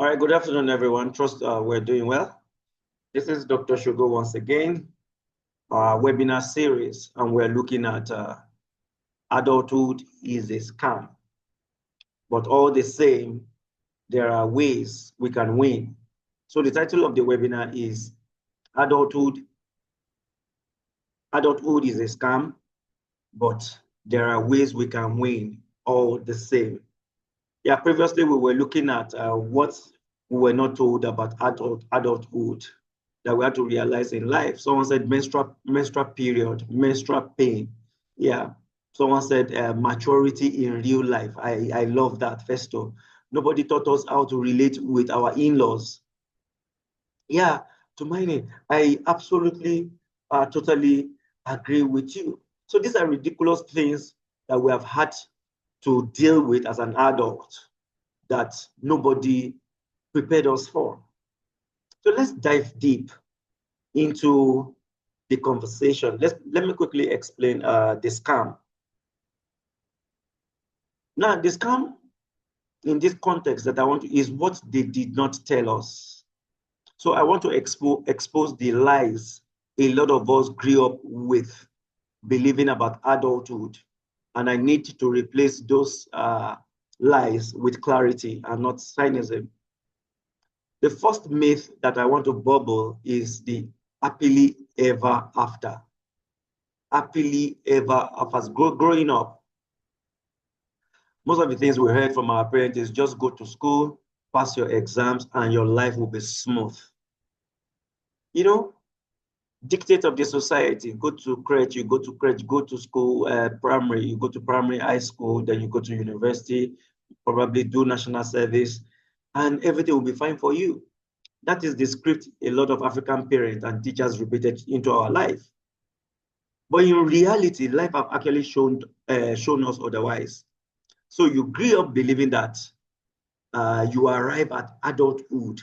All right, good afternoon, everyone. Trust we're doing well. This is Dr. Shogo once again, our webinar series, and we're looking at adulthood is a scam. But all the same, there are ways we can win. So the title of the webinar is Adulthood. Adulthood is a scam, but there are ways we can win all the same. Yeah, previously we were looking at what we were not told about adulthood that we had to realize in life. Someone said menstrual period, menstrual pain. Yeah. Someone said maturity in real life. I love that, Festo. Nobody taught us how to relate with our in-laws. Yeah, to mine, I absolutely, totally agree with you. So these are ridiculous things that we have had to deal with as an adult that nobody prepared us for. So let's dive deep into the conversation. Let me quickly explain the scam. Now, the scam in this context that I want to is what they did not tell us. So I want to expose the lies a lot of us grew up with believing about adulthood. And I need to replace those lies with clarity and not cynicism. The first myth that I want to bubble is the happily ever after. Happily ever after. Growing up, most of the things we heard from our parents is just go to school, pass your exams, and your life will be smooth. You know, dictate of the society, go to crèche, go to school, primary, you go to primary, high school, then you go to university, probably do national service, and everything will be fine for you. That is the script a lot of African parents and teachers repeated into our life. But in reality, life have actually shown us otherwise. So you grew up believing that you arrive at adulthood,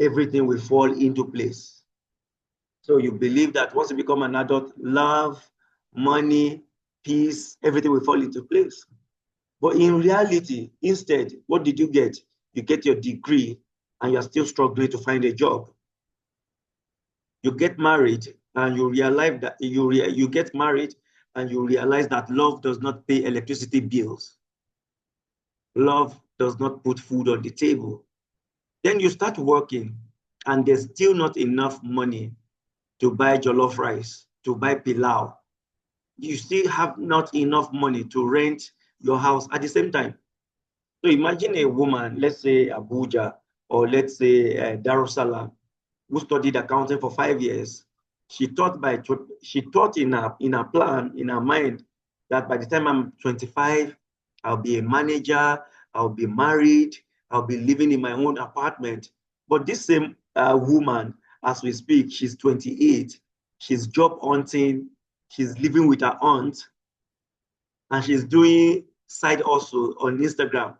everything will fall into place. So you believe that once you become an adult, love, money, peace, everything will fall into place. But in reality, instead, what did you get? You get your degree and you're still struggling to find a job. You get married and you realize that you get married and you realize that love does not pay electricity bills. Love does not put food on the table. Then you start working and there's still not enough money to buy jollof rice, to buy pilau. You still have not enough money to rent your house at the same time. So imagine a woman, let's say Abuja, or let's say Darussalam, who studied accounting for 5 years. She thought in her plan, in her mind, that by the time I'm 25, I'll be a manager, I'll be married, I'll be living in my own apartment. But this same woman, as we speak, she's 28, she's job hunting, she's living with her aunt, and she's doing side hustle on Instagram.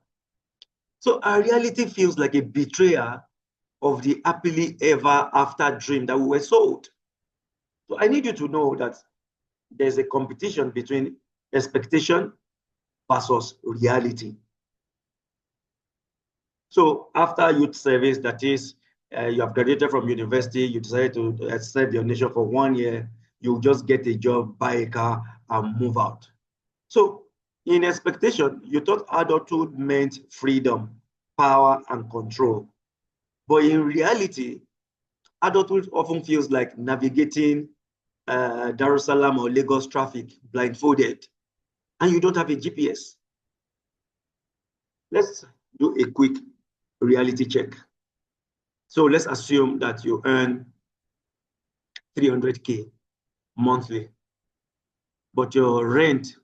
So our reality feels like a betrayal of the happily ever after dream that we were sold. So I need you to know that there's a competition between expectation versus reality. So after youth service, that is, you have graduated from university, you decided to serve your nation for 1 year, you just get a job, buy a car, and move out. So in expectation, you thought adulthood meant freedom, power, and control. But in reality, adulthood often feels like navigating Dar es Salaam or Lagos traffic blindfolded, and you don't have a GPS. Let's do a quick reality check. So let's assume that you earn 300K monthly, but your rent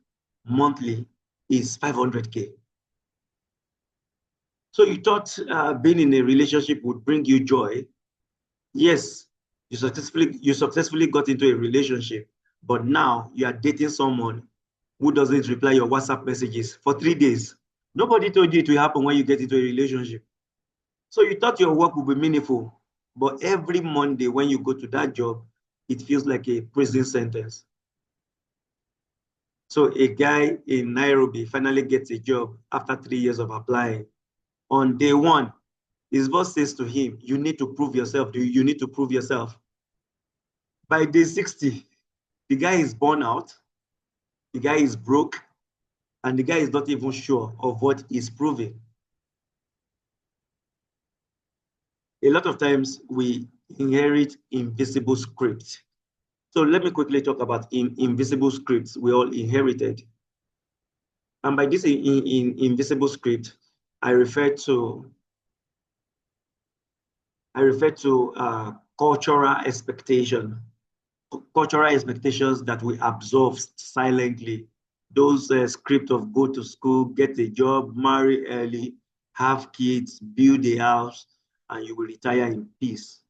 monthly is 500K. So you thought being in a relationship would bring you joy. Yes, you successfully got into a relationship, but now you are dating someone who doesn't reply your WhatsApp messages for 3 days. Nobody told you it will happen when you get into a relationship. So you thought your work would be meaningful, but every Monday when you go to that job, it feels like a prison sentence. So a guy in Nairobi finally gets a job after 3 years of applying. On day one, His boss says to him, you need to prove yourself. You need to prove yourself. By day 60, the guy is born out, the guy is broke, and the guy is not even sure of what he's proving. A lot of times we inherit invisible scripts. So let me quickly talk about invisible scripts we all inherited. And by this invisible script, I refer to cultural expectation, cultural expectations that we absorb silently. Those scripts of go to school, get a job, marry early, have kids, build a house, and you will retire in peace.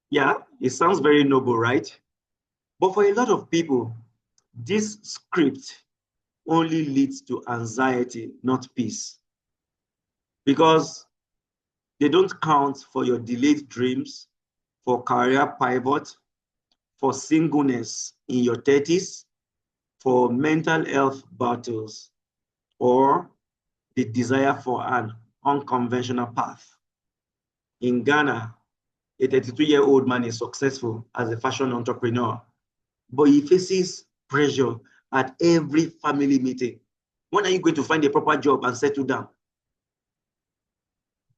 Yeah, it sounds very noble, right? But for a lot of people, this script only leads to anxiety, not peace. Because they don't count for your delayed dreams, for career pivot, for singleness in your 30s, for mental health battles, or the desire for an unconventional path. In Ghana, a 32-year-old man is successful as a fashion entrepreneur, but he faces pressure at every family meeting. When are you going to find a proper job and settle down?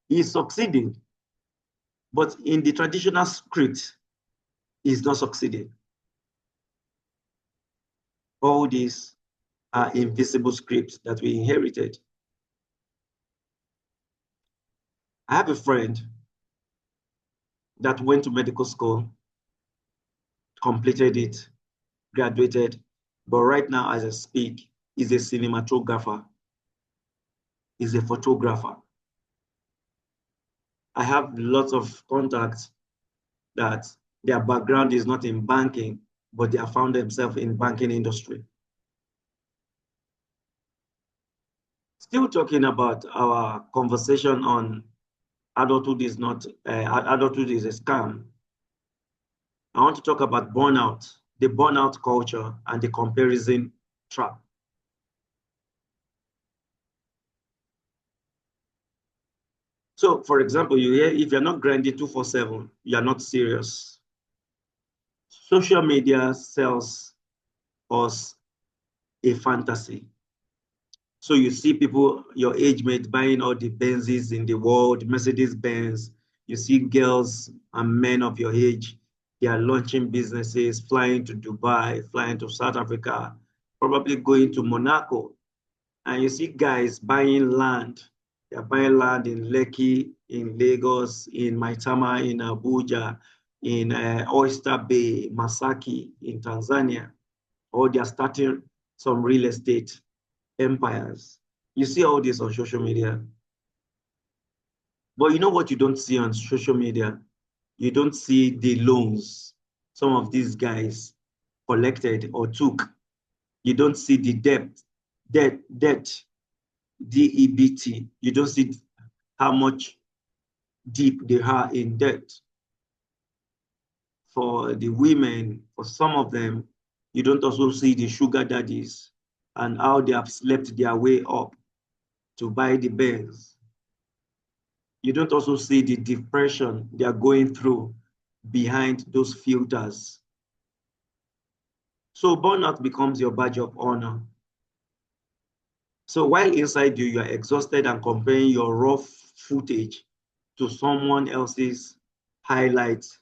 He's succeeding, but in the traditional script, he's not succeeding. All these are invisible scripts that we inherited. I have a friend that went to medical school, completed it, graduated, but right now, as I speak, is a cinematographer, is a photographer. I have lots of contacts that their background is not in banking, but they have found themselves in banking industry. Still talking about our conversation on adulthood is not, adulthood is a scam. I want to talk about burnout, the burnout culture, and the comparison trap. So, for example, you hear if you're not grinding 247, you're not serious. Social media sells us a fantasy. So you see people, your age mate, buying all the Benzes in the world, Mercedes-Benz. You see girls and men of your age, they are launching businesses, flying to Dubai, flying to South Africa, probably going to Monaco. And you see guys buying land. They're buying land in Lekki, in Lagos, in Maitama, in Abuja, in Oyster Bay, Masaki, in Tanzania. Or they're starting some real estate empires. You see all this on social media. But you know what you don't see on social media? You don't see the loans some of these guys collected or took. You don't see the debt, DEBT. You don't see how much deep they are in debt. For the women, for some of them, you don't also see the sugar daddies and how they have slept their way up to buy the Benz. You don't also see the depression they are going through behind those filters. So burnout becomes your badge of honor. So while inside you, you are exhausted and comparing your raw footage to someone else's highlights.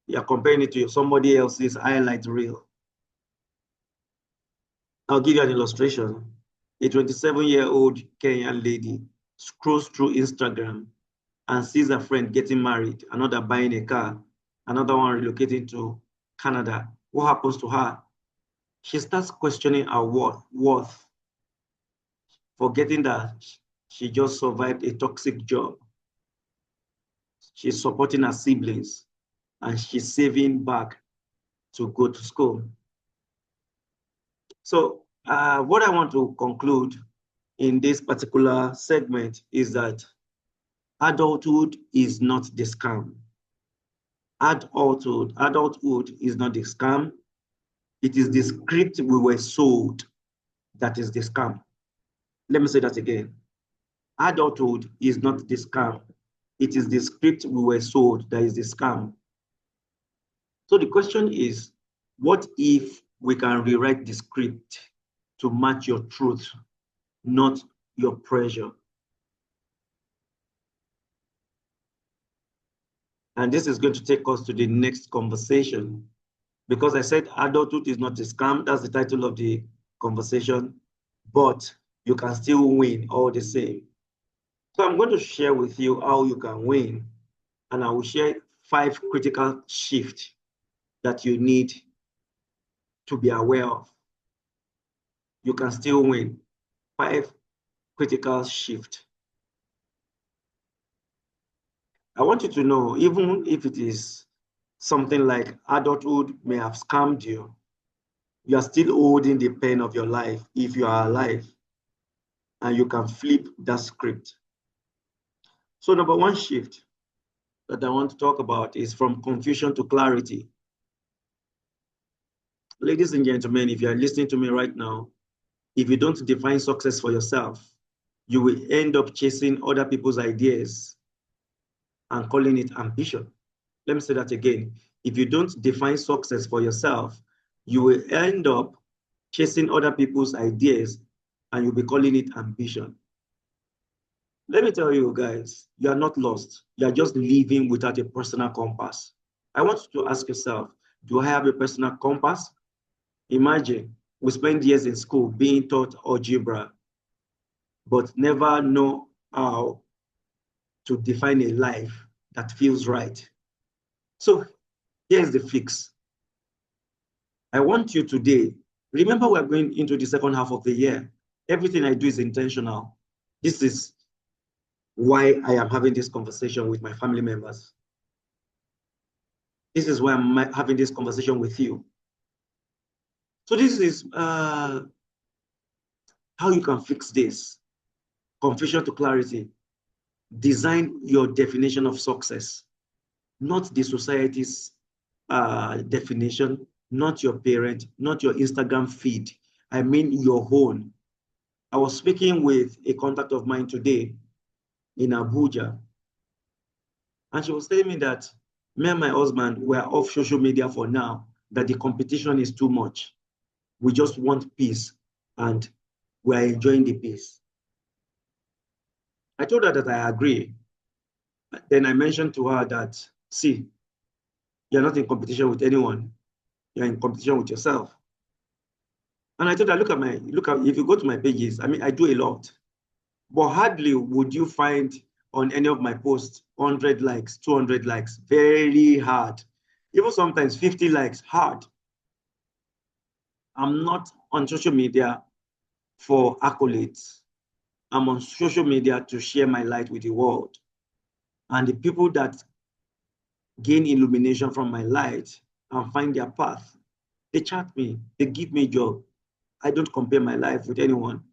You are comparing it to somebody else's highlight reel. I'll give you an illustration. A 27-year-old Kenyan lady scrolls through Instagram and sees a friend getting married, another buying a car, another one relocating to Canada. What happens to her? She starts questioning her worth, forgetting that she just survived a toxic job. She's supporting her siblings and she's saving back to go to school. So what I want to conclude in this particular segment is that adulthood is not the scam. Adulthood is not the scam. It is the script we were sold that is the scam. Let me say that again. Adulthood is not the scam. It is the script we were sold that is the scam. So the question is, what if we can rewrite the script to match your truth, not your pressure? And this is going to take us to the next conversation. Because I said adulthood is not a scam, that's the title of the conversation, but you can still win all the same. So I'm going to share with you how you can win, and I will share 5 critical shifts that you need to be aware of. You can still win. 5 critical shifts. I want you to know, even if it is something like adulthood may have scammed you, you are still holding the pen of your life if you are alive, and you can flip that script. So number 1 shift that I want to talk about is from confusion to clarity. Ladies and gentlemen, if you are listening to me right now, if you don't define success for yourself, you will end up chasing other people's ideas and calling it ambition. Let me say that again. If you don't define success for yourself, you will end up chasing other people's ideas and you'll be calling it ambition. Let me tell you guys, you are not lost. You are just living without a personal compass. I want you to ask yourself, do I have a personal compass? Imagine we spend years in school being taught algebra, but never know how to define a life that feels right. So here's the fix. I want you today, remember we're going into the second half of the year. Everything I do is intentional. This is why I am having this conversation with my family members. This is why I'm having this conversation with you. So this is how you can fix this. Confusion to clarity. Design your definition of success, not the society's definition, not your parent, not your Instagram feed. I mean your own. I was speaking with a contact of mine today in Abuja, and she was telling me that me and my husband were off social media for now, that the competition is too much. We just want peace, and we are enjoying the peace. I told her that I agree. Then I mentioned to her that, see, you're not in competition with anyone. You're in competition with yourself. And I told her, look at, if you go to my pages, I mean, I do a lot. But hardly would you find on any of my posts 100 likes, 200 likes, very hard. Even sometimes 50 likes, hard. I'm not on social media for accolades. I'm on social media to share my light with the world. And the people that gain illumination from my light and find their path, they chat me, they give me joy. I don't compare my life with anyone.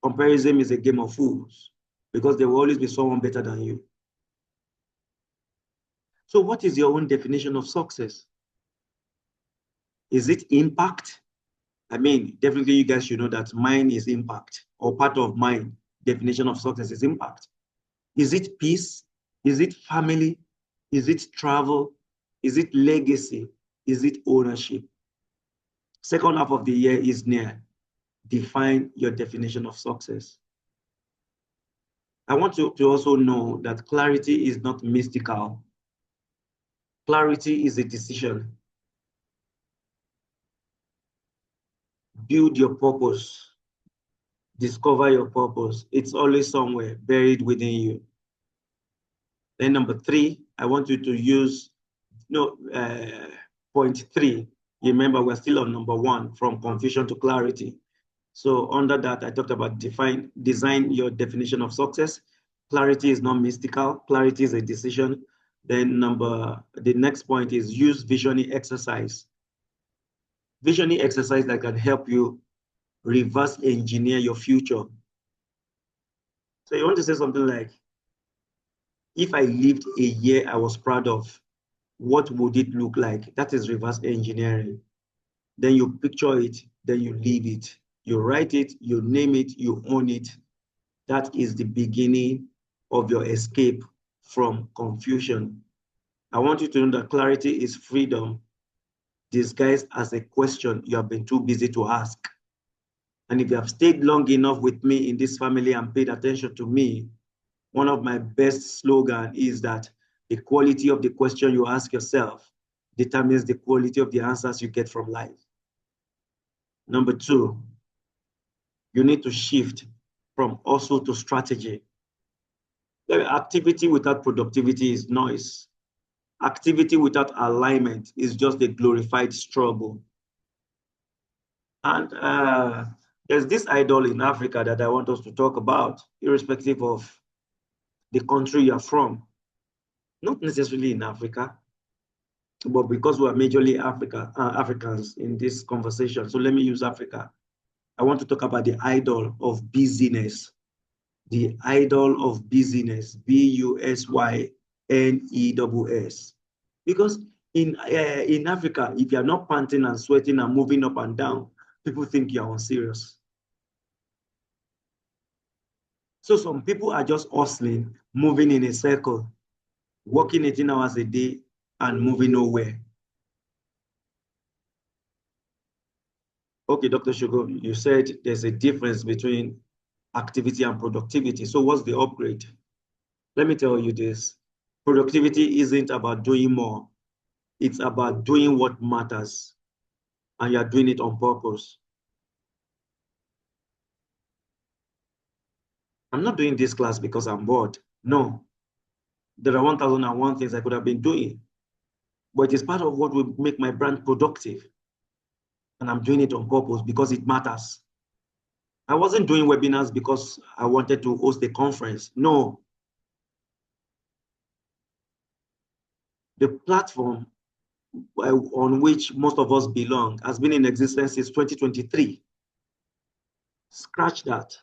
Comparison is a game of fools because there will always be someone better than you. So what is your own definition of success? Is it impact? I mean, definitely you guys should know that mine is impact, or part of mine definition of success is impact. Is it peace? Is it family? Is it travel? Is it legacy? Is it ownership? Second half of the year is near. Define your definition of success. I want you to also know that clarity is not mystical. Clarity is a decision. Build your purpose. Discover your purpose. It's always somewhere buried within you. Then number 3, I want you to use point 3. Remember, we're still on number 1, from confusion to clarity. So under that, I talked about design your definition of success. Clarity is not mystical. Clarity is a decision. Then the next point is use visioning exercise. Visioning exercise that can help you reverse engineer your future. So you want to say something like, if I lived a year I was proud of, what would it look like? That is reverse engineering. Then you picture it, then you live it. You write it, you name it, you own it. That is the beginning of your escape from confusion. I want you to know that clarity is freedom disguised as a question you have been too busy to ask. And if you have stayed long enough with me in this family and paid attention to me, one of my best slogans is that the quality of the question you ask yourself determines the quality of the answers you get from life. Number two, you need to shift from hustle to strategy. Activity without productivity is noise. Activity without alignment is just a glorified struggle. And there's this idol in Africa that I want us to talk about, irrespective of the country you're from. Not necessarily in Africa, but because we are majorly Africans in this conversation. So let me use Africa. I want to talk about the idol of busyness. The idol of busyness, busyness. Because in Africa, if you're not panting and sweating and moving up and down, people think you're unserious. So some people are just hustling, moving in a circle, working 18 hours a day and moving nowhere. Okay, Dr. Shogo, you said there's a difference between activity and productivity. So what's the upgrade? Let me tell you this. Productivity isn't about doing more. It's about doing what matters. And you're doing it on purpose. I'm not doing this class because I'm bored. No. There are 1,001 things I could have been doing. But it is part of what will make my brand productive. And I'm doing it on purpose because it matters. I wasn't doing webinars because I wanted to host a conference. No. The platform on which most of us belong has been in existence since 2023. Scratch that.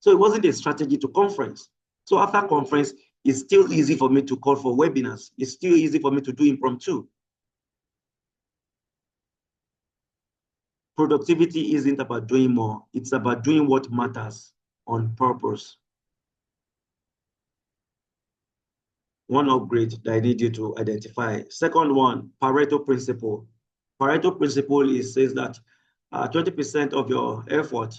So it wasn't a strategy to conference. So after conference, it's still easy for me to call for webinars. It's still easy for me to do impromptu. Productivity isn't about doing more. It's about doing what matters on purpose. One upgrade that I need you to identify. Second one, Pareto principle. Pareto principle says that 20% of your effort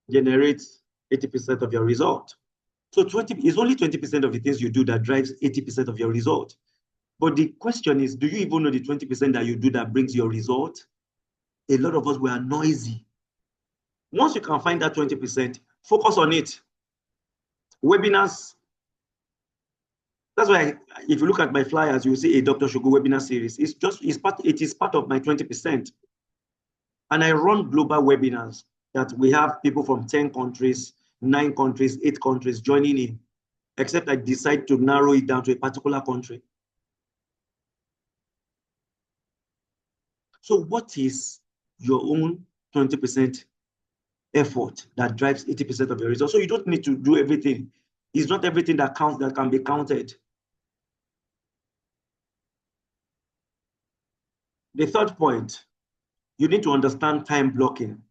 generates 80% of your result. So 20 is only 20% of the things you do that drives 80% of your result. But the question is, do you even know the 20% that you do that brings your result? A lot of us were noisy. Once you can find that 20%, focus on it. Webinars. That's why if you look at my flyers, you will see a Dr. Shogo webinar series. It is part of my 20%. And I run global webinars that we have people from 10 countries, 9 countries, 8 countries joining in, except I decide to narrow it down to a particular country. So what is your own 20% effort that drives 80% of your results? So you don't need to do everything. It's not everything that counts that can be counted. The third point, you need to understand time blocking.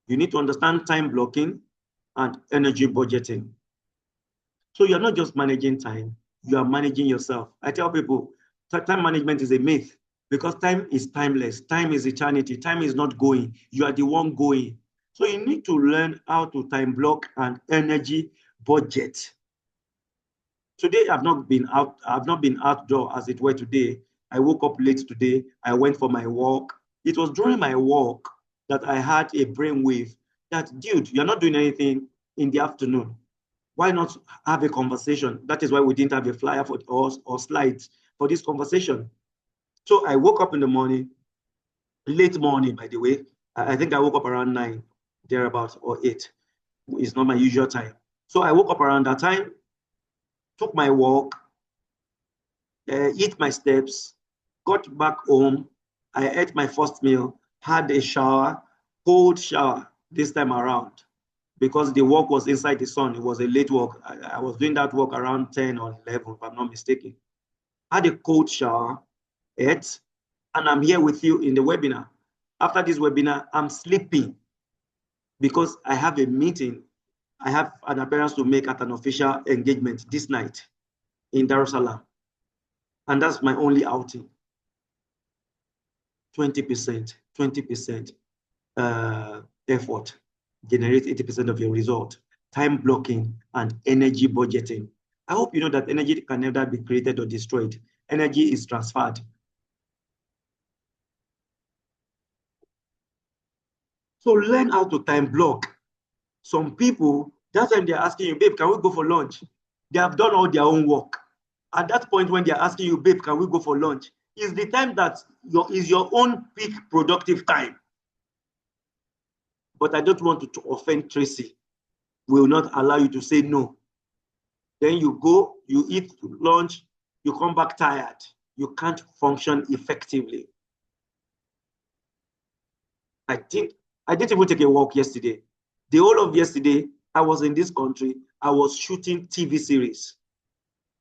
You need to understand time blocking and energy budgeting. So you're not just managing time, you are managing yourself. I tell people, time management is a myth because time is timeless. Time is eternity. Time is not going. You are the one going. So you need to learn how to time block and energy budget. Today, I've not been outdoor as it were today. I woke up late today. I went for my walk. It was during my walk that I had a brainwave that, dude, you're not doing anything in the afternoon. Why not have a conversation? That is why we didn't have a flyer for us or slides for this conversation. So I woke up in the morning, late morning, by the way. I think I woke up around 9, thereabouts, or 8. It's not my usual time. So I woke up around that time, took my walk, eat my steps, got back home. I ate my first meal, had a shower, cold shower this time around, because the walk was inside the sun. It was a late walk. I was doing that walk around 10 or 11, if I'm not mistaken. Had a cold shower, ate, and I'm here with you in the webinar. After this webinar, I'm sleeping because I have a meeting I have an appearance to make at an official engagement this night in Dar es Salaam. And that's my only outing. 20%, 20% effort generates 80% of your result. Time blocking and energy budgeting. I hope you know that energy can never be created or destroyed. Energy is transferred. So learn how to time block. Some people, that time they're asking you, babe, can we go for lunch? They have done all their own work. At that point when they're asking you, babe, can we go for lunch? Is the time that is your own peak productive time. But I don't want to offend Tracy. We will not allow you to say no. Then you go, you eat lunch, you come back tired. You can't function effectively. I didn't even take a walk yesterday. The whole of yesterday, I was in this country. I was shooting TV series,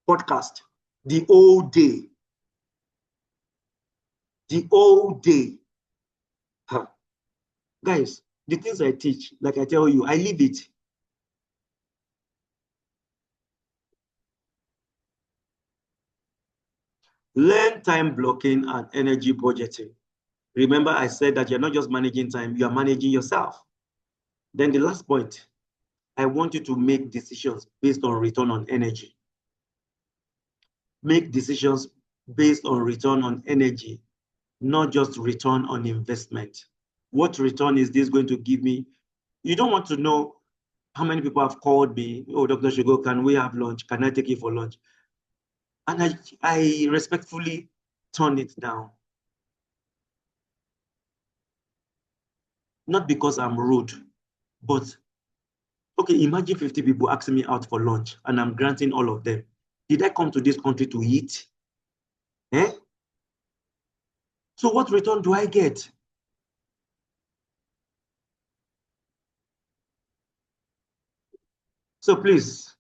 podcast, the whole day. The whole day. Huh. Guys, the things I teach, like I tell you, I live it. Learn time blocking and energy budgeting. Remember, I said that you're not just managing time, you are managing yourself. Then the last point, I want you to make decisions based on return on energy. Make decisions based on return on energy, not just return on investment. What return is this going to give me? You don't want to know how many people have called me, oh, Dr. Shogo, can we have lunch? Can I take you for lunch? And I respectfully turn it down. Not because I'm rude, but okay, imagine 50 people asking me out for lunch and I'm granting all of them. Did I come to this country to eat? Eh? So what return do I get? So please,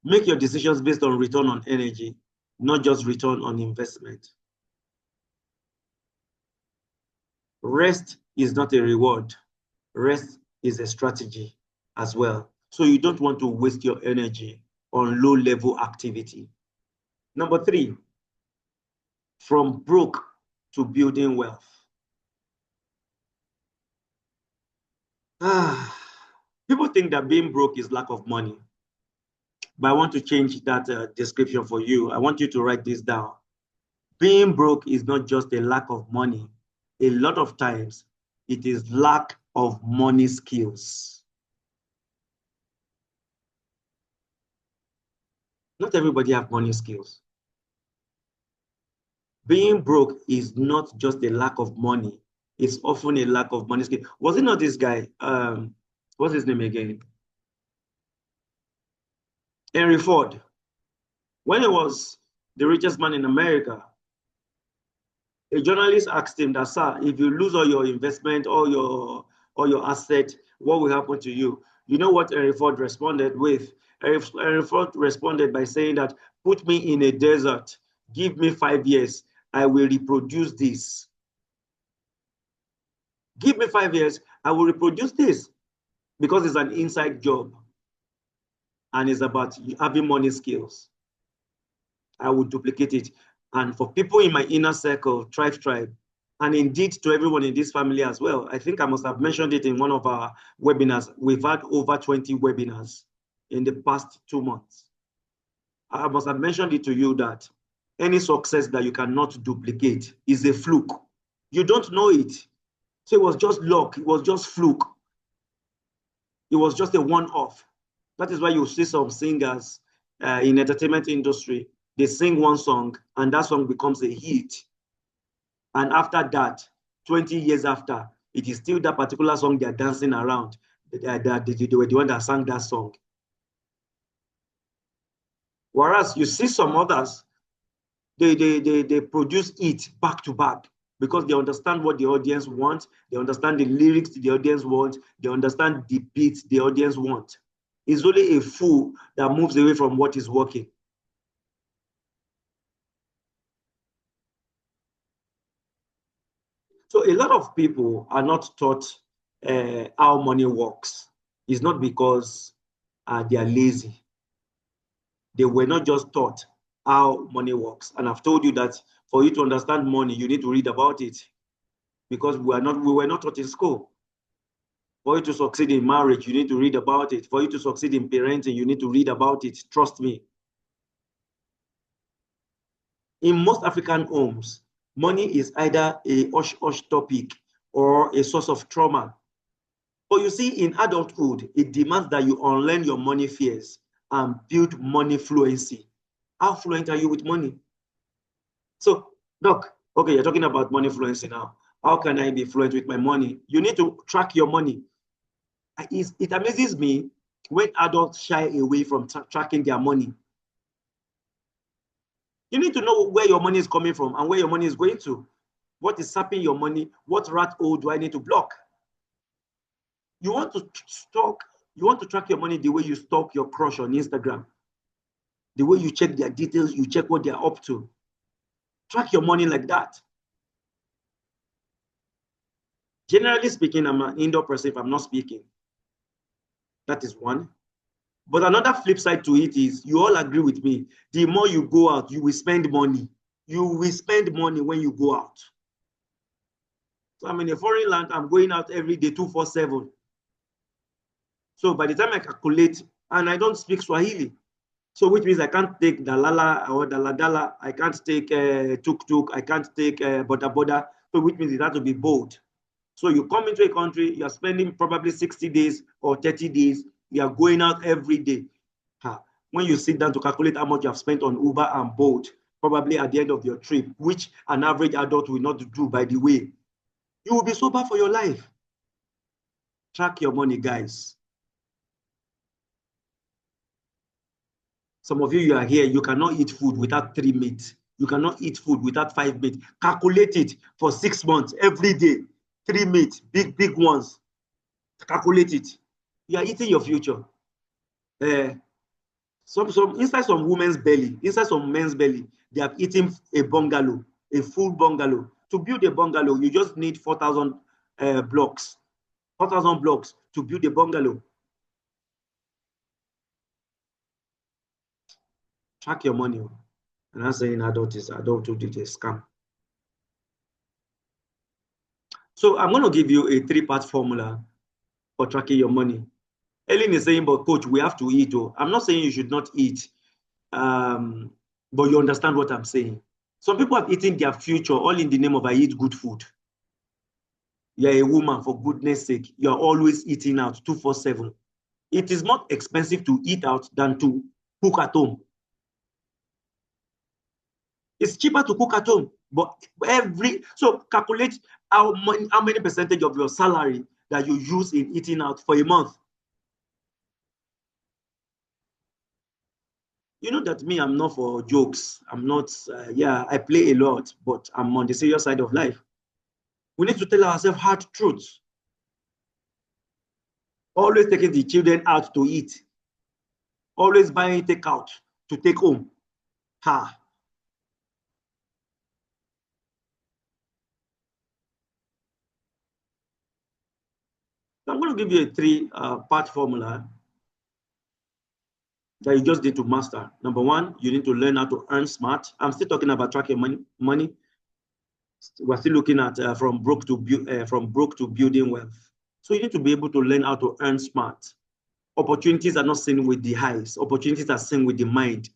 make your decisions based on return on energy, not just return on investment. Rest is not a reward. Rest is a strategy as well. So you don't want to waste your energy on low-level activity. Number 3, from broke to building wealth. People think that being broke is lack of money. But I want to change that description for you. I want you to write this down. Being broke is not just a lack of money. A lot of times, it is lack of money skills. Not everybody have money skills. Being broke is not just a lack of money. It's often a lack of money skills. Was it not this guy? What's his name again? Henry Ford. When he was the richest man in America, a journalist asked him that, sir, if you lose all your investment, all your asset, what will happen to you? You know what Henry Ford responded with? Henry Ford responded by saying that, put me in a desert, give me 5 years, I will reproduce this. Give me 5 years, I will reproduce this. Because it's an inside job and it's about having money skills. I will duplicate it. And for people in my inner circle, tribe, and indeed to everyone in this family as well, I think I must have mentioned it in one of our webinars. We've had over 20 webinars in the past 2 months. I must have mentioned it to you that any success that you cannot duplicate is a fluke. You don't know it. So it was just luck. It was just fluke. It was just a one-off. That is why you see some singers in entertainment industry, they sing one song and that song becomes a hit. And after that, 20 years after, it is still that particular song they're dancing around. They were the one that sang that song. Whereas you see some others, they produce it back to back because they understand what the audience wants. They understand the lyrics the audience wants. They understand the beats the audience wants. It's only a fool that moves away from what is working. So a lot of people are not taught how money works. It's not because they are lazy. They were not just taught how money works. And I've told you that for you to understand money, you need to read about it, because we were not taught in school. For you to succeed in marriage, you need to read about it. For you to succeed in parenting, you need to read about it. Trust me. In most African homes, money is either a hush-hush topic or a source of trauma. But you see, in adulthood, it demands that you unlearn your money fears and build money fluency. How fluent are you with money? So, Doc, okay, you're talking about money fluency now. How can I be fluent with my money? You need to track your money. It amazes me when adults shy away from tracking their money. You need to know where your money is coming from and where your money is going to. What is sapping your money? What rat hole do I need to block? You want to track your money the way you stalk your crush on Instagram. The way you check their details, you check what they're up to. Track your money like that. Generally speaking, I'm an indoor person if I'm not speaking. That is one. But another flip side to it is, you all agree with me, the more you go out, you will spend money. You will spend money when you go out. So I'm in a foreign land, I'm going out every day, 247. So by the time I calculate, and I don't speak Swahili, so which means I can't take dalala or daladala, I can't take tuk-tuk, I can't take boda, so which means it has to be boat. So you come into a country, you're spending probably 60 days or 30 days, you are going out every day. When you sit down to calculate how much you have spent on Uber and Bolt, probably at the end of your trip, which an average adult will not do, by the way, you will be sober for your life. Track your money, guys. Some of you are here, you cannot eat food without 3 meat. You cannot eat food without 5 meat. Calculate it for 6 months, every day. 3 meat, big ones. Calculate it. You are eating your future. Inside some women's belly, inside some men's belly, they have eaten a bungalow, a full bungalow. To build a bungalow, you just need 4,000 blocks. 4,000 blocks to build a bungalow. Track your money. And I'm saying adulthood is a scam. So I'm going to give you a 3-part formula for tracking your money. Ellen is saying, but coach, we have to eat. Oh, I'm not saying you should not eat, but you understand what I'm saying. Some people have eaten their future all in the name of I eat good food. You're a woman, for goodness sake. You're always eating out 247. It is more expensive to eat out than to cook at home. It's cheaper to cook at home, but so calculate how many percentage of your salary that you use in eating out for a month. You know that me, I'm not for jokes. I'm not, I play a lot, but I'm on the serious side of life. We need to tell ourselves hard truths. Always taking the children out to eat. Always buying takeout to take home. I'm going to give you a 3-part formula that you just need to master. Number 1, you need to learn how to earn smart. I'm still talking about tracking money. We're still looking at from broke to building wealth. So you need to be able to learn how to earn smart. Opportunities are not seen with the eyes. Opportunities are seen with the mind.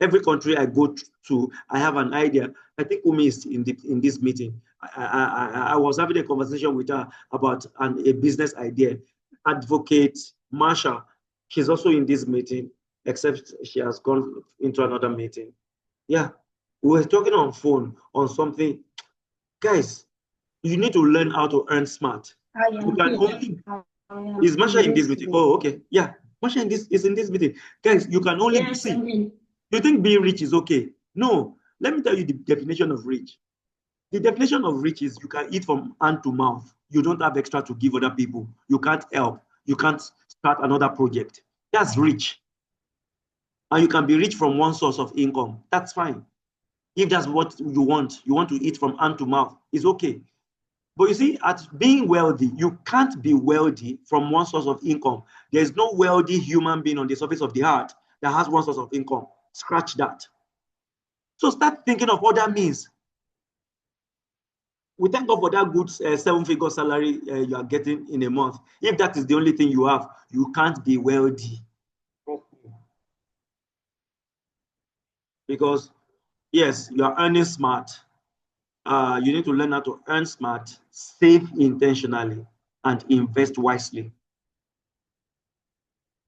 Every country I go to, I have an idea. I think Umi is in this meeting. I was having a conversation with her about a business idea. Advocate Marsha, she's also in this meeting, except she has gone into another meeting. Yeah, we were talking on phone on something. Guys, you need to learn how to earn smart. You can only. Is Marsha in this meeting? Oh, okay. Yeah, Marsha is in this meeting. Guys, you can only see. You think being rich is okay? No. Let me tell you the definition of rich. The definition of rich is you can eat from hand to mouth. You don't have extra to give other people. You can't help. You can't start another project. That's rich. And you can be rich from one source of income. That's fine. If that's what you want to eat from hand to mouth, it's okay. But you see, at being wealthy, you can't be wealthy from one source of income. There's no wealthy human being on the surface of the earth that has one source of income. Scratch that. So start thinking of other means. We thank God for that good seven-figure salary you are getting in a month. If that is the only thing you have, you can't be wealthy. Because, yes, you are earning smart. You need to learn how to earn smart, save intentionally, and invest wisely.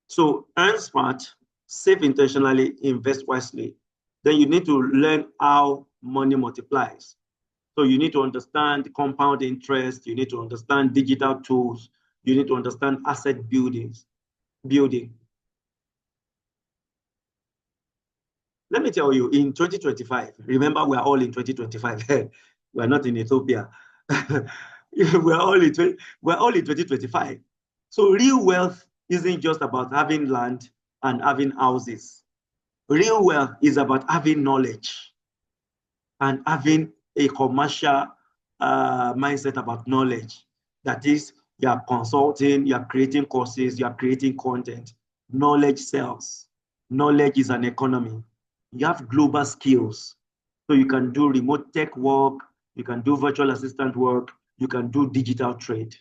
So earn smart, save intentionally, invest wisely. Then you need to learn how money multiplies. So you need to understand compound interest. You need to understand digital tools. You need to understand asset building. Let me tell you, in 2025, remember we are all in 2025. We are not in Ethiopia. We're all in 2025. So real wealth isn't just about having land and having houses. Real wealth is about having knowledge and having a commercial mindset about knowledge. That is, you are consulting, you are creating courses, you are creating content. Knowledge sells. Knowledge is an economy. You have global skills. So you can do remote tech work, you can do virtual assistant work, you can do digital trade.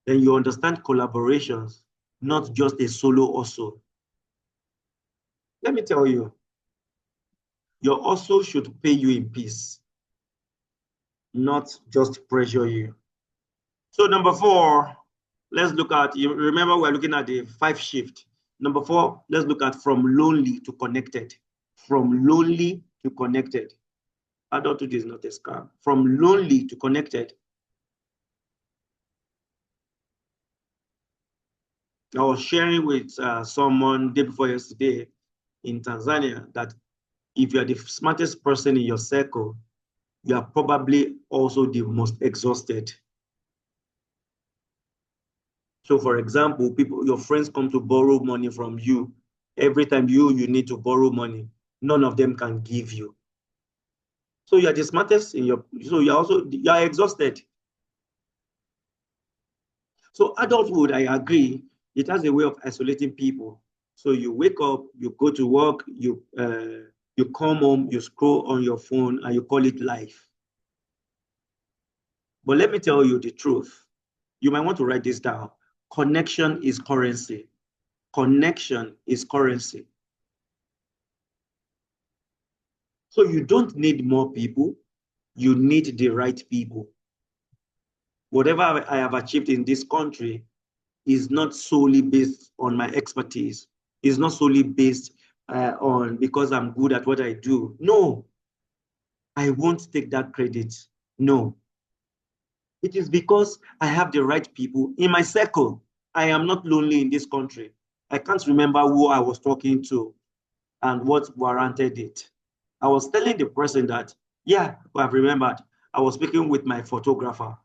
Then you understand collaborations, not just a solo hustle. Let me tell you, your hustle should pay you in peace, not just pressure you. So number 4, let's look at, you remember we're looking at the 5 shift. Number 4, let's look at from lonely to connected. From lonely to connected. Adulthood is not a scam. From lonely to connected. I was sharing with someone day before yesterday in Tanzania that if you are the smartest person in your circle, you are probably also the most exhausted. So for example, your friends come to borrow money from you. Every time you need to borrow money, none of them can give you. So you are the smartest in your, so you are exhausted. So adulthood, I agree, it has a way of isolating people. So you wake up, you go to work, you come home, you scroll on your phone, and you call it life. But let me tell you the truth. You might want to write this down. Connection is currency. Connection is currency. So you don't need more people. You need the right people. Whatever I have achieved in this country is not solely based on my expertise. It's not solely based on because I'm good at what I do. No, I won't take that credit. No. It is because I have the right people in my circle. I am not lonely in this country. I can't remember who I was talking to and what warranted it. I was telling the person that, yeah, I've remembered. I was speaking with my photographer.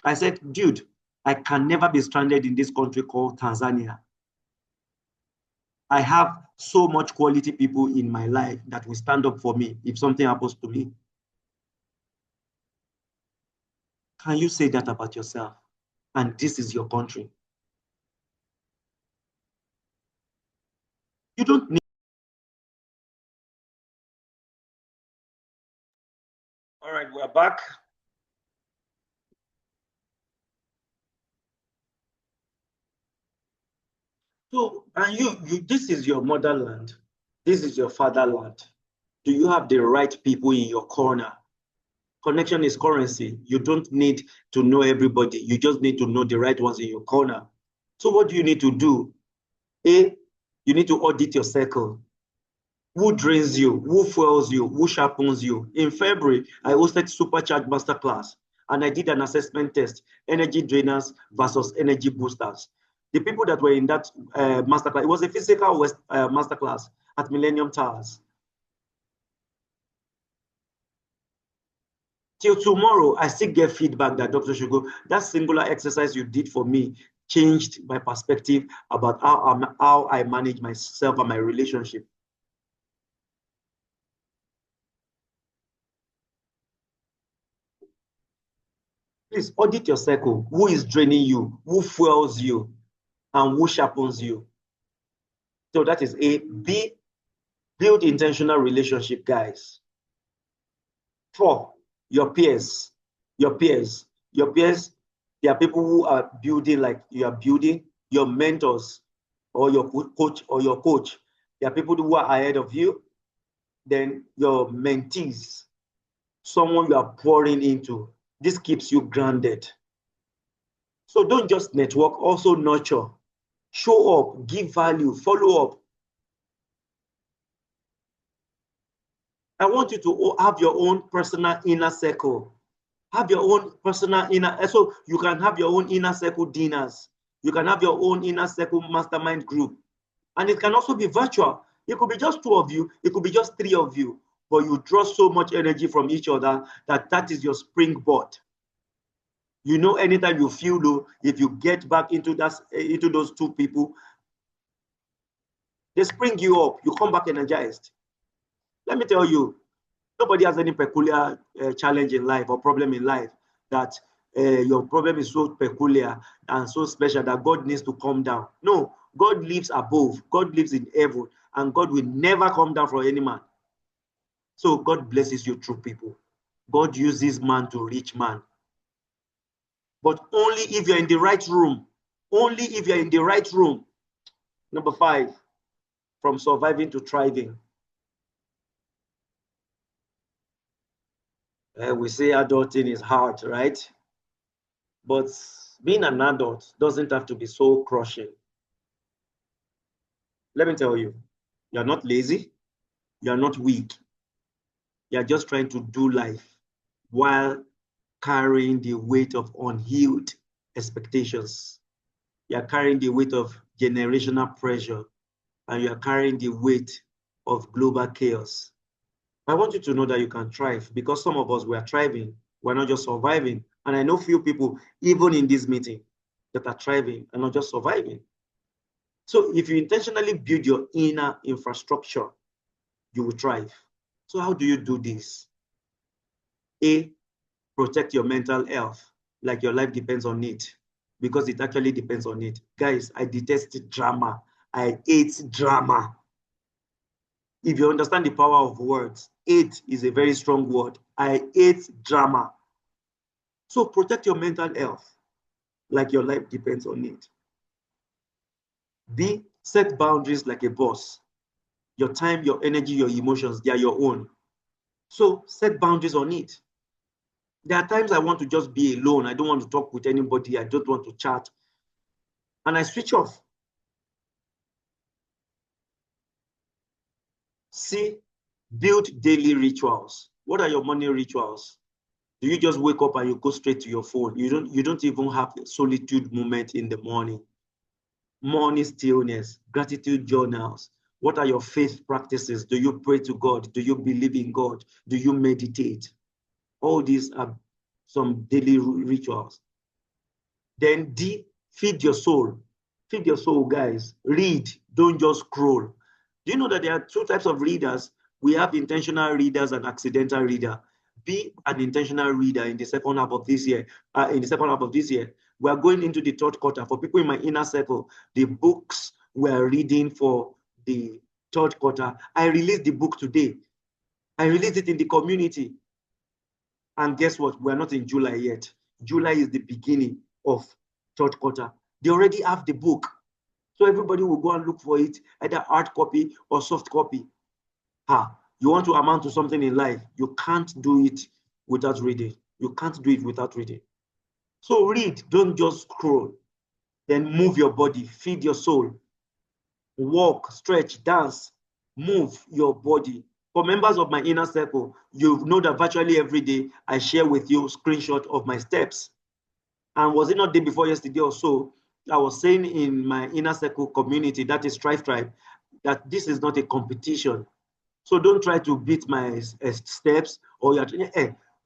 I said, dude, I can never be stranded in this country called Tanzania. I have so much quality people in my life that will stand up for me if something happens to me. Can you say that about yourself? And this is your country. You don't need. All right, we're back. So, and this is your motherland. This is your fatherland. Do you have the right people in your corner? Connection is currency. You don't need to know everybody. You just need to know the right ones in your corner. So what do you need to do? A, you need to audit your circle. Who drains you? Who fuels you? Who sharpens you? In February, I hosted Supercharge Masterclass and I did an assessment test, energy drainers versus energy boosters. The people that were in that masterclass, it was a physical masterclass at Millennium Towers. Till tomorrow, I still get feedback that Dr. Shogo, that singular exercise you did for me changed my perspective about how I manage myself and my relationship. Please audit your circle. Who is draining you? Who fuels you? And who sharpens you? So that is A. B. Build intentional relationship, guys. 4. Your peers. Your peers. Your peers, they are people who are building like you are building. Your mentors or your coach. They are people who are ahead of you. Then your mentees, someone you are pouring into. This keeps you grounded. So don't just network, also nurture. Show up, give value, follow up. I want you to have your own personal inner circle. Have your own personal inner, so you can have your own inner circle dinners. You can have your own inner circle mastermind group. And it can also be virtual. It could be just 2 of you. It could be just 3 of you. But you draw so much energy from each other that is your springboard. You know, anytime you feel low, if you get back into those 2 people, they spring you up. You come back energized. Let me tell you, nobody has any peculiar challenge in life or problem in life that your problem is so peculiar and so special that God needs to come down. No, God lives above. God lives in heaven, and God will never come down for any man. So God blesses you through people. God uses man to reach man. But only if you're in the right room. Only if you're in the right room. Number 5, from surviving to thriving. We say adulting is hard, right? But being an adult doesn't have to be so crushing. Let me tell you, you're not lazy, you're not weak. You're just trying to do life while carrying the weight of unhealed expectations. You're carrying the weight of generational pressure, and you're carrying the weight of global chaos. I want you to know that you can thrive, because some of us, we are thriving. We're not just surviving. And I know few people, even in this meeting, that are thriving and not just surviving. So if you intentionally build your inner infrastructure, you will thrive. So how do you do this? A, protect your mental health, like your life depends on it, because it actually depends on it. Guys, I detest drama. I hate drama. If you understand the power of words, hate is a very strong word. I hate drama. So protect your mental health, like your life depends on it. B, set boundaries like a boss. Your time, your energy, your emotions, they are your own. So set boundaries on it. There are times I want to just be alone. I don't want to talk with anybody. I don't want to chat. And I switch off. C, build daily rituals. What are your morning rituals? Do you just wake up and you go straight to your phone? You don't even have a solitude moment in the morning. Morning stillness, gratitude journals. What are your faith practices? Do you pray to God? Do you believe in God? Do you meditate? All these are some daily rituals. Then D, feed your soul. Feed your soul, guys. Read, don't just scroll. Do you know that there are 2 types of readers? We have intentional readers and accidental reader. Be an intentional reader in the second half of this year. We are going into the 3rd quarter. For people in my inner circle, the books we are reading for the 3rd quarter, I released the book today. I released it in the community. And guess what? We're not in July yet. July is the beginning of 3rd quarter. They already have the book. So everybody will go and look for it, either hard copy or soft copy. You want to amount to something in life, you can't do it without reading. You can't do it without reading. So read, don't just scroll. Then move your body, feed your soul. Walk, stretch, dance, move your body. For members of my inner circle, you know that virtually every day I share with you screenshot of my steps. And was it not day before yesterday or so, I was saying in my inner circle community, that is Thrive Tribe, that this is not a competition. So don't try to beat my steps, or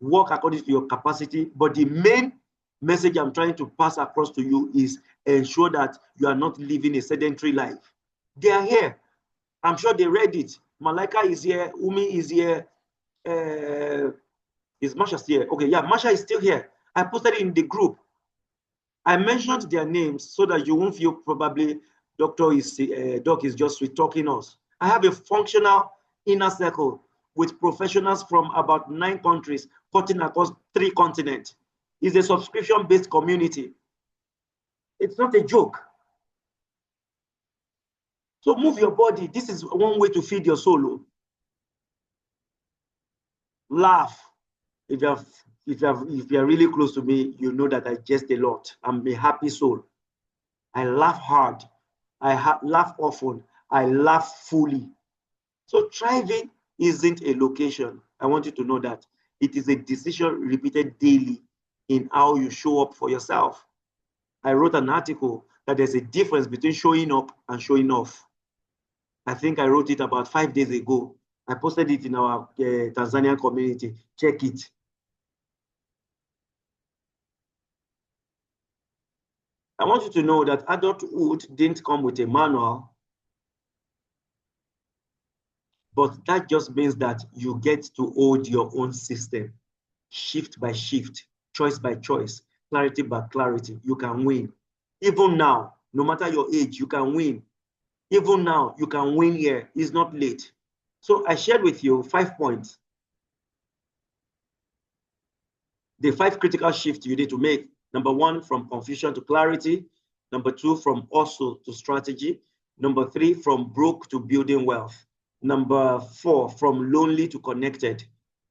walk according to your capacity. But the main message I'm trying to pass across to you is ensure that you are not living a sedentary life. They are here. I'm sure they read it. Malika is here. Umi is here. Is Masha still here? Okay, yeah, Masha is still here. I posted it in the group. I mentioned their names so that you won't feel probably Doc is just talking us. I have a functional inner circle with professionals from about 9 countries, cutting across 3 continents. It's a subscription-based community. It's not a joke. So move your body. This is one way to feed your soul. Laugh. If you're really close to me, you know that I jest a lot. I'm a happy soul. I laugh hard. I laugh often. I laugh fully. So thriving isn't a location. I want you to know that. It is a decision repeated daily in how you show up for yourself. I wrote an article that there's a difference between showing up and showing off. I think I wrote it about 5 days ago. I posted it in our Tanzanian community. Check it. I want you to know that adulthood didn't come with a manual, but that just means that you get to hold your own system, shift by shift, choice by choice, clarity by clarity. You can win. Even now, no matter your age, you can win. Even now, you can win here. It's not late. So I shared with you 5 points. The 5 critical shifts you need to make. Number 1, from confusion to clarity. Number 2, from hustle to strategy. Number 3, from broke to building wealth. Number 4, from lonely to connected.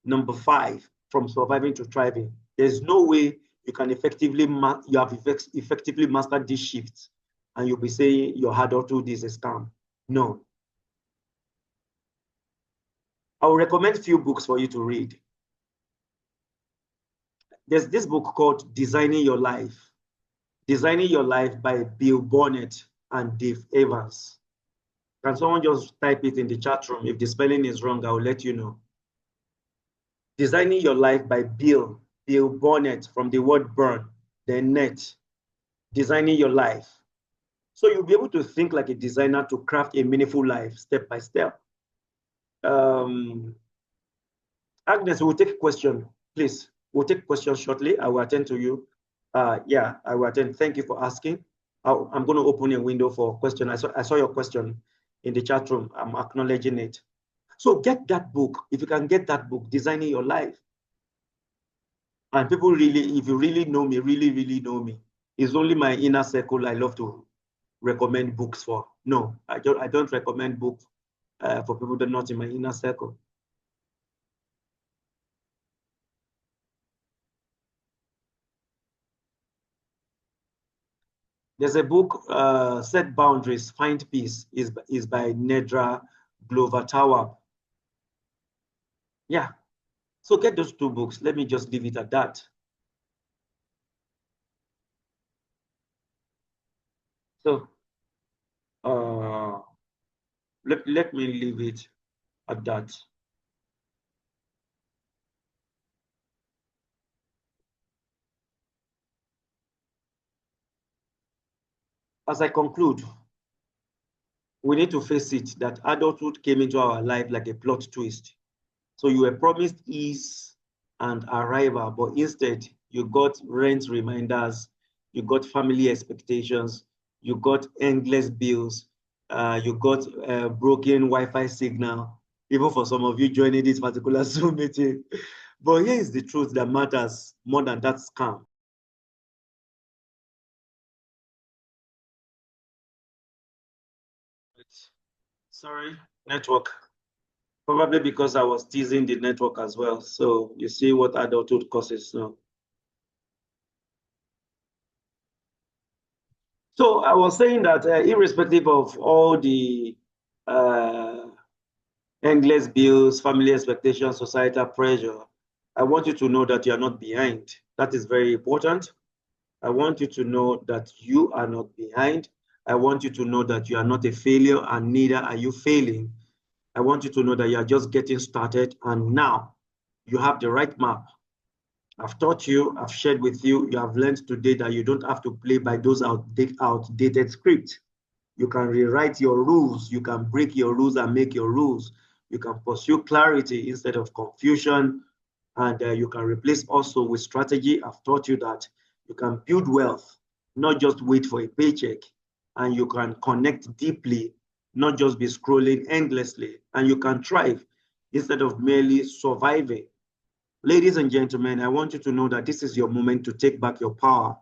Number 5, from surviving to thriving. There's no way you can effectively mastered these shifts and you'll be saying your adulthood is a scam. No. I will recommend a few books for you to read. There's this book called Designing Your Life. Designing Your Life by Bill Burnett and Dave Evans. Can someone just type it in the chat room? If the spelling is wrong, I will let you know. Designing Your Life by Bill Burnett, from the word burn, then net. Designing Your Life. So you'll be able to think like a designer to craft a meaningful life step by step. Agnes, we'll take a question, please. We'll take questions shortly. I will attend to you. Yeah, I will attend. Thank you for asking. I'm going to open a window for question. I saw your question in the chat room. I'm acknowledging it. So get that book. If you can get that book, Designing Your Life. And people really, if you really know me, really know me, it's only my inner circle I love to recommend books for. No, I don't recommend books for people that are not in my inner circle. There's a book, Set Boundaries, Find Peace, is by Nedra Glover-Tawwab. Yeah, so get those 2 books. Let me just leave it at that. So let me leave it at that. As I conclude, we need to face it that adulthood came into our life like a plot twist. So you were promised ease and arrival, but instead you got rent reminders, you got family expectations, you got endless bills, you got broken Wi-Fi signal, even for some of you joining this particular Zoom meeting. But here is the truth that matters more than that scam. Sorry, network. Probably because I was teasing the network as well. So you see what adulthood causes now. So I was saying that irrespective of all the endless bills, family expectations, societal pressure, I want you to know that you are not behind. That is very important. I want you to know that you are not behind. I want you to know that you are not a failure and neither are you failing. I want you to know that you are just getting started and now you have the right map. I've taught you, I've shared with you, you have learned today that you don't have to play by those outdated scripts. You can rewrite your rules, you can break your rules and make your rules. You can pursue clarity instead of confusion, And you can replace also with strategy. I've taught you that you can build wealth, not just wait for a paycheck. And you can connect deeply, not just be scrolling endlessly. And you can thrive instead of merely surviving. Ladies and gentlemen, I want you to know that this is your moment to take back your power,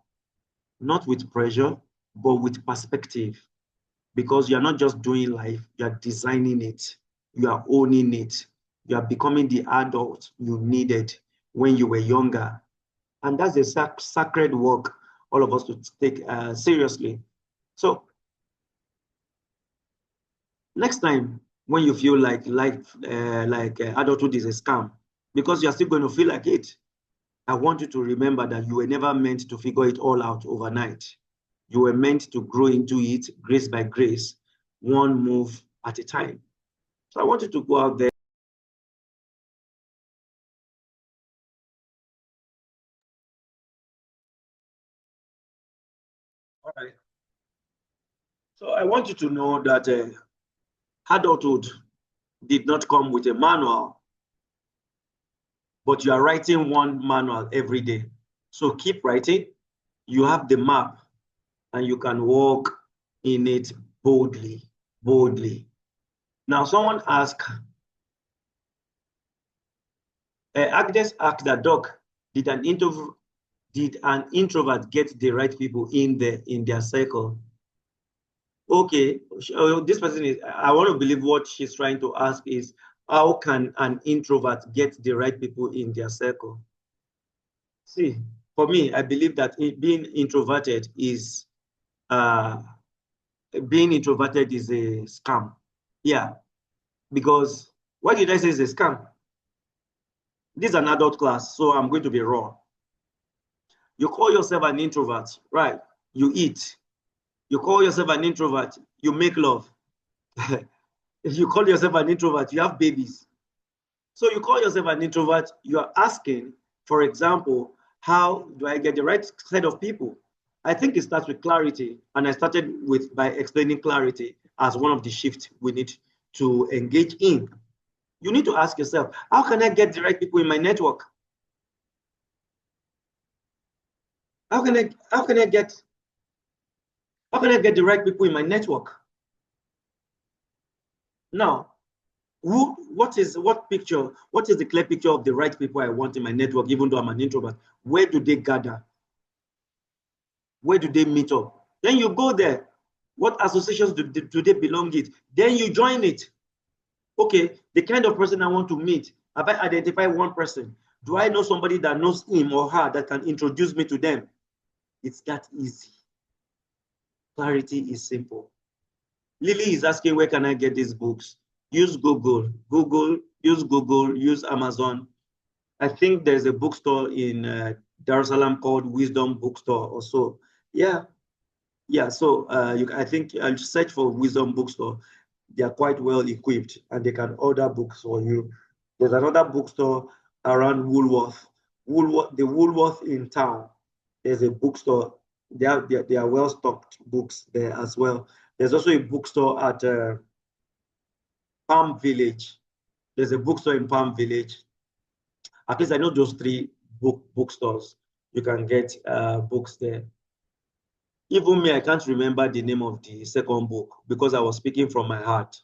not with pressure, but with perspective. Because you're not just doing life, you're designing it, you are owning it, you are becoming the adult you needed when you were younger. And that's a sacred work all of us to take seriously. So next time when you feel like adulthood is a scam, because you're still going to feel like it, I want you to remember that you were never meant to figure it all out overnight. You were meant to grow into it grace by grace, one move at a time. So I want you to go out there. All right. So I want you to know that adulthood did not come with a manual, but you are writing one manual every day. So keep writing. You have the map and you can walk in it boldly, boldly. Now, someone asked, Agnes asked that, Doc, did an introvert get the right people in their circle? Okay, this person is, I want to believe what she's trying to ask is, how can an introvert get the right people in their circle? See, for me, I believe that uh, being introverted is a scam. Yeah, because why did I say it's a scam? This is an adult class, so I'm going to be raw. You call yourself an introvert, right? You eat. You call yourself an introvert, you make love. If you call yourself an introvert, you have babies. So you call yourself an introvert, you are asking, for example, how do I get the right set of people? I think it starts with clarity. And I started with by explaining clarity as one of the shifts we need to engage in. You need to ask yourself, how can I get the right people in my network? How can I how can I get how can I get the right people in my network? Now, what is the clear picture of the right people I want in my network, even though I'm an introvert? Where do they gather? Where do they meet up? Then you go there. What associations do they belong in? Then you join it. Okay, the kind of person I want to meet, have I identified one person? Do I know somebody that knows him or her that can introduce me to them? It's that easy. Clarity is simple. Lily is asking, where can I get these books? Use Google. Use Google, use Amazon. I think there's a bookstore in Dar es Salaam called Wisdom Bookstore or so. Yeah, yeah. So I think I'll search for Wisdom Bookstore. They are quite well equipped and they can order books for you. There's another bookstore around the Woolworth in town. There's a bookstore. They are well stocked books there as well. There's also a bookstore at Palm Village. There's a bookstore in Palm Village. At least I know those three bookstores. You can get books there. Even me, I can't remember the name of the second book because I was speaking from my heart.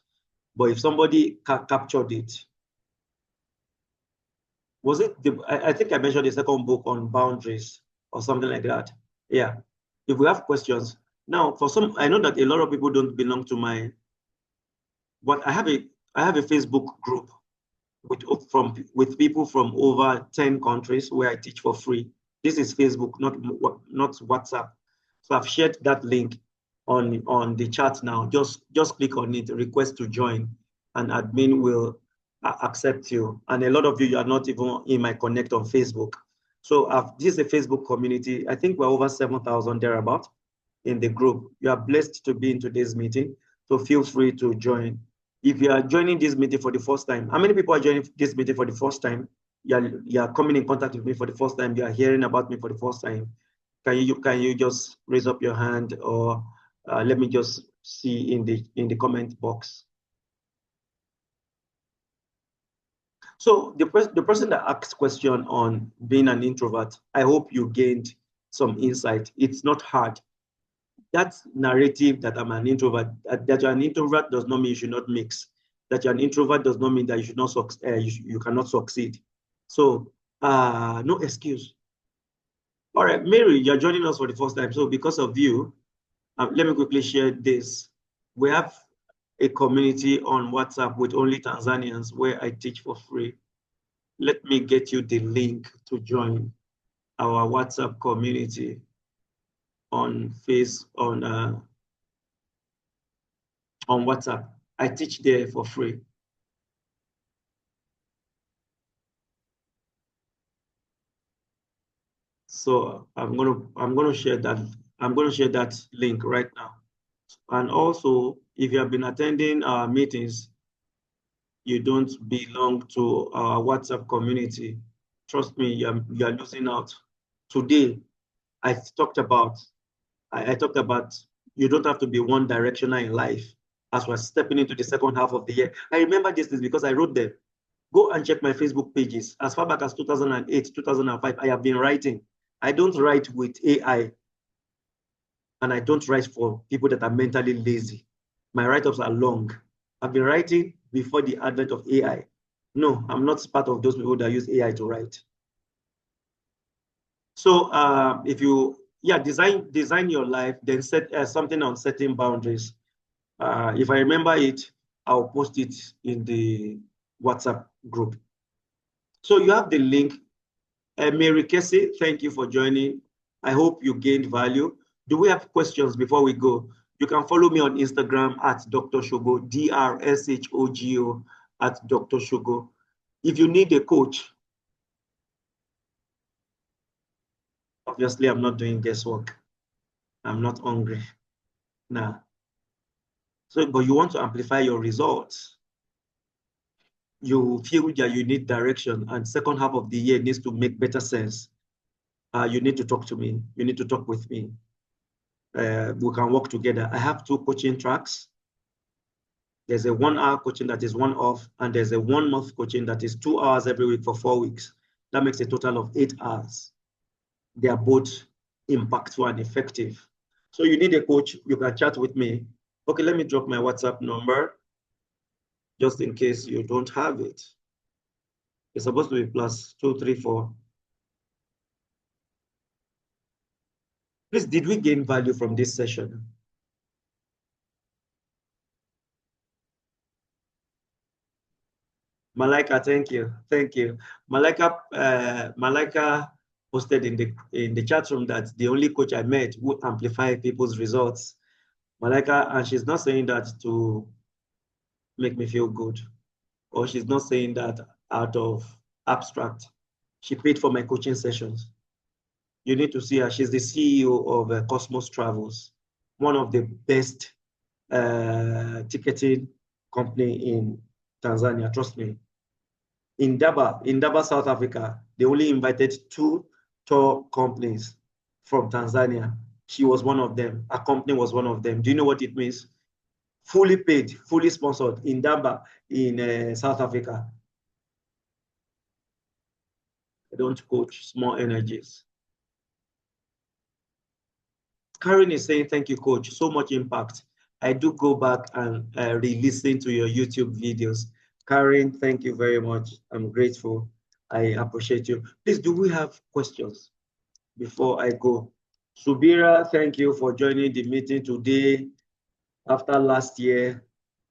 But if somebody captured it, was it I think I mentioned the second book on boundaries or something like that. Yeah. If we have questions. Now, for some, I know that a lot of people don't belong to but I have a Facebook group with people from over 10 countries where I teach for free. This is Facebook, not WhatsApp. So I've shared that link on the chat now. Just click on it, request to join, and admin will accept you. And a lot of you are not even in my connect on Facebook. So this is a Facebook community. I think we're over 7,000 thereabout in the group. You are blessed to be in today's meeting. So feel free to join. If you are joining this meeting for the first time, how many people are joining this meeting for the first time? You are coming in contact with me for the first time. You are hearing about me for the first time. Can you just raise up your hand, or let me just see in the comment box. So the person that asked question on being an introvert, I hope you gained some insight. It's not hard. That narrative that I'm an introvert, that you're an introvert does not mean you should not mix. That you're an introvert does not mean that you should not you cannot succeed. So no excuse. All right, Mary, you're joining us for the first time. So because of you, let me quickly share this. We have a community on WhatsApp with only Tanzanians where I teach for free. Let me get you the link to join our WhatsApp community on on WhatsApp. I teach there for free. So I'm gonna share that link right now. And also, if you have been attending our meetings, you don't belong to our WhatsApp community. Trust me, you're losing out. Today, I talked about I talked about you don't have to be one directional in life as we're stepping into the second half of the year. I remember this is because I wrote them. Go and check my Facebook pages. As far back as 2008, 2005, I have been writing. I don't write with AI, and I don't write for people that are mentally lazy. My write-ups are long. I've been writing before the advent of AI. No, I'm not part of those people that use AI to write. So if you, design your life, then set something on setting boundaries. If I remember it, I'll post it in the WhatsApp group. So you have the link. Mary Kessie, thank you for joining. I hope you gained value. Do we have questions before we go? You can follow me on Instagram at Dr. Shogo, DRSHOGO at Dr. Shogo. If you need a coach, obviously I'm not doing guesswork. I'm not hungry. Nah. So, but you want to amplify your results. You feel that you need direction, and second half of the year needs to make better sense. You need to talk to me. You need to talk with me. We can work together. I have 2 coaching tracks. There's a 1 hour coaching that is one off, and there's a 1 month coaching that is 2 hours every week for 4 weeks. That makes a total of 8 hours. They are both impactful and effective. So you need a coach, you can chat with me. Okay, let me drop my WhatsApp number just in case you don't have it. It's supposed to be +234. Please, did we gain value from this session? Malika, thank you. Thank you. Malika posted in the chat room that the only coach I met who amplify people's results. Malika, and she's not saying that to make me feel good, or she's not saying that out of abstract. She paid for my coaching sessions. You need to see her. She's the CEO of Cosmos Travels, one of the best ticketing company in Tanzania. Trust me. In Daba, South Africa, they only invited 2 tour companies from Tanzania. She was one of them. A company was one of them. Do you know what it means? Fully paid, fully sponsored in Daba in South Africa. I don't coach small energies. Karen is saying, thank you, coach. So much impact. I do go back and re-listen to your YouTube videos. Karen, thank you very much. I'm grateful. I appreciate you. Please, do we have questions before I go? Subira, thank you for joining the meeting today. After last year,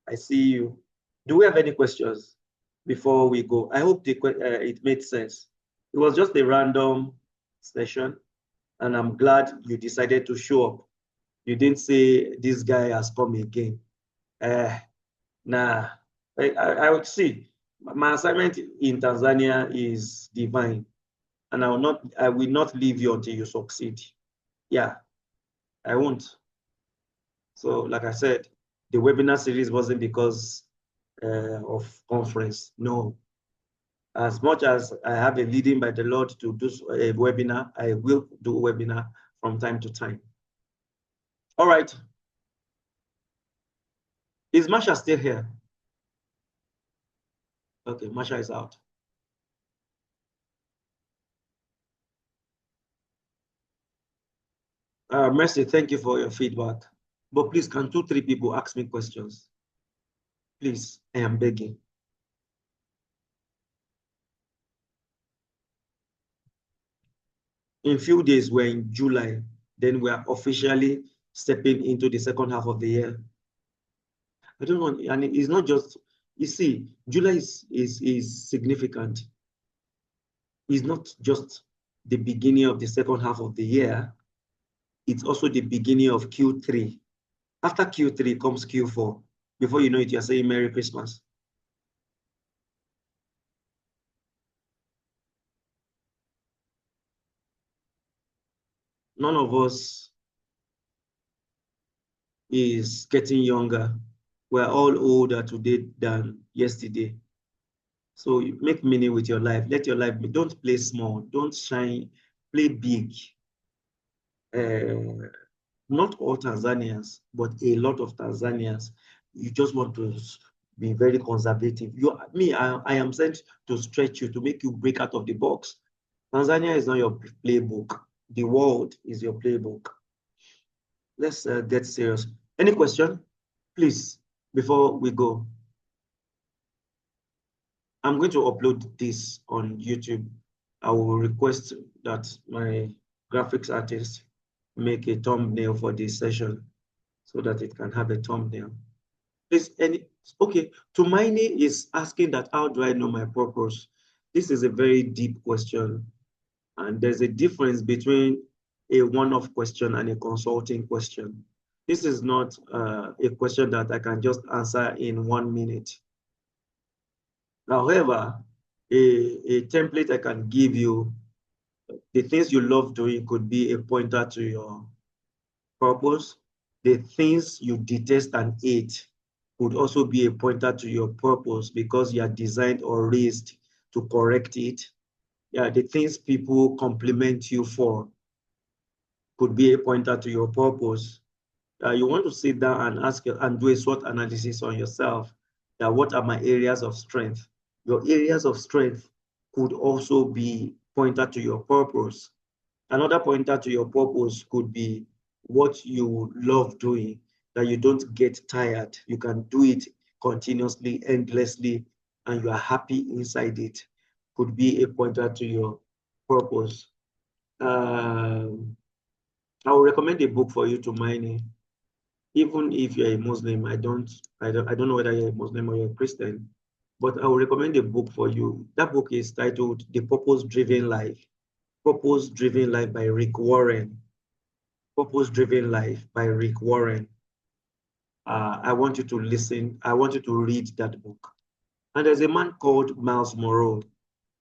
I see you. Do we have any questions before we go? I hope it made sense. It was just a random session, and I'm glad you decided to show up. You didn't say this guy has come again. Nah, I would see. My assignment in Tanzania is divine, and I will not leave you until you succeed. Yeah, I won't. So, like I said, the webinar series wasn't because of conference. No. As much as I have a leading by the Lord to do a webinar, I will do a webinar from time to time. All right. Is Masha still here? Okay, Masha is out. Mercy, thank you for your feedback. But please, can 2, 3 people ask me questions? Please, I am begging. In few days, we're in July, then we are officially stepping into the second half of the year. I don't want, and it's not just, you see, July is significant. It's not just the beginning of the second half of the year, it's also the beginning of Q3. After Q3 comes Q4. Before you know it, you're saying Merry Christmas. None of us is getting younger. We're all older today than yesterday. So you make meaning with your life. Let your life be. Don't play small. Don't shine. Play big. Not all Tanzanians, but a lot of Tanzanians, you just want to be very conservative. I am sent to stretch you, to make you break out of the box. Tanzania is not your playbook. The world is your playbook. Let's get serious. Any question? Please, before we go. I'm going to upload this on YouTube. I will request that my graphics artist make a thumbnail for this session so that it can have a thumbnail. Please, okay, Tumaini is asking that, how do I know my purpose? This is a very deep question. And there's a difference between a one-off question and a consulting question. This is not a question that I can just answer in 1 minute. However, a template I can give you, the things you love doing could be a pointer to your purpose. The things you detest and hate could also be a pointer to your purpose because you are designed or raised to correct it. Yeah, the things people compliment you for could be a pointer to your purpose. You want to sit down and ask and do a SWOT analysis on yourself. That what are my areas of strength? Your areas of strength could also be pointer to your purpose. Another pointer to your purpose could be what you love doing, that you don't get tired. You can do it continuously, endlessly, and you are happy inside it. Could be a pointer to your purpose. I will recommend a book for you to mine. Even if you're a Muslim, I don't know whether you're a Muslim or you're a Christian, but I will recommend a book for you. That book is titled The Purpose-Driven Life. Purpose-Driven Life by Rick Warren. Purpose-Driven Life by Rick Warren. I want you to listen. I want you to read that book. And there's a man called Miles Monroe.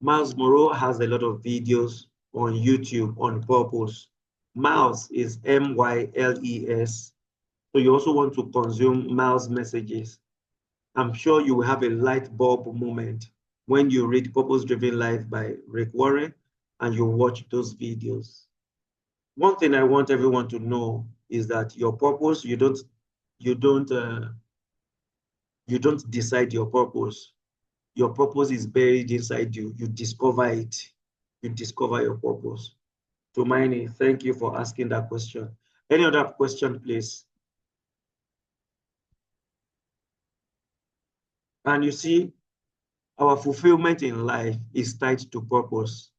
Miles Monroe has a lot of videos on YouTube on purpose. Miles is M-Y-L-E-S. So you also want to consume Miles' messages. I'm sure you will have a light bulb moment when you read Purpose-Driven Life by Rick Warren and you watch those videos. One thing I want everyone to know is that your purpose, you don't decide your purpose. Your purpose is buried inside you. You discover it. You discover your purpose. Tumaini, thank you for asking that question. Any other question, please? And you see, our fulfillment in life is tied to purpose.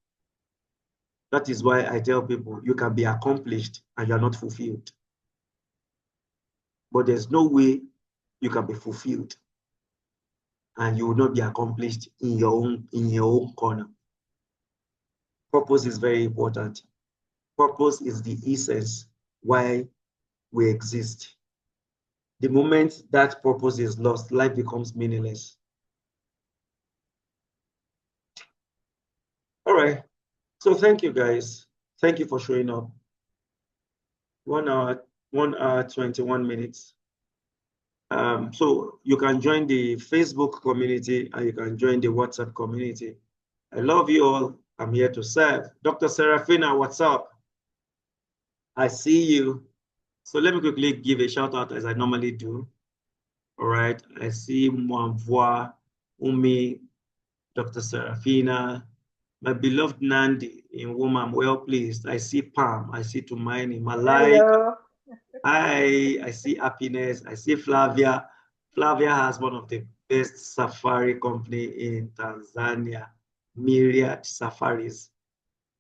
That is why I tell people you can be accomplished and you're not fulfilled. But there's no way you can be fulfilled and you will not be accomplished in your own corner. Purpose is very important. Purpose is the essence why we exist. The moment that purpose is lost, life becomes meaningless. All right. So thank you, guys. Thank you for showing up. 1 hour, 21 minutes. So you can join the Facebook community and you can join the WhatsApp community. I love you all. I'm here to serve. Dr. Serafina, what's up? I see you. So let me quickly give a shout out as I normally do. All right. I see Mwamvwa, Umi, Dr. Serafina, My beloved Nandi in whom I'm well pleased. I see Pam. I see Tumaini. Malai. Hello. I see Happiness. I see Flavia. Flavia has one of the best safari company in Tanzania, Myriad Safaris.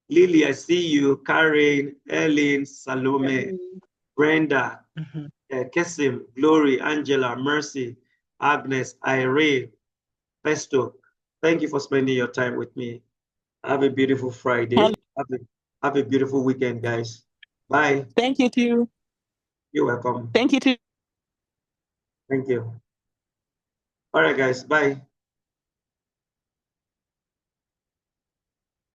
Lily, I see you. Karen, Ellen, Salome, Brenda, Kesim, Glory, Angela, Mercy, Agnes, Irene, Festo. Thank you for spending your time with me. Have a beautiful Friday. Have a beautiful weekend, guys. Bye. Thank you too. You're welcome. Thank you too. Thank you. All right, guys. Bye.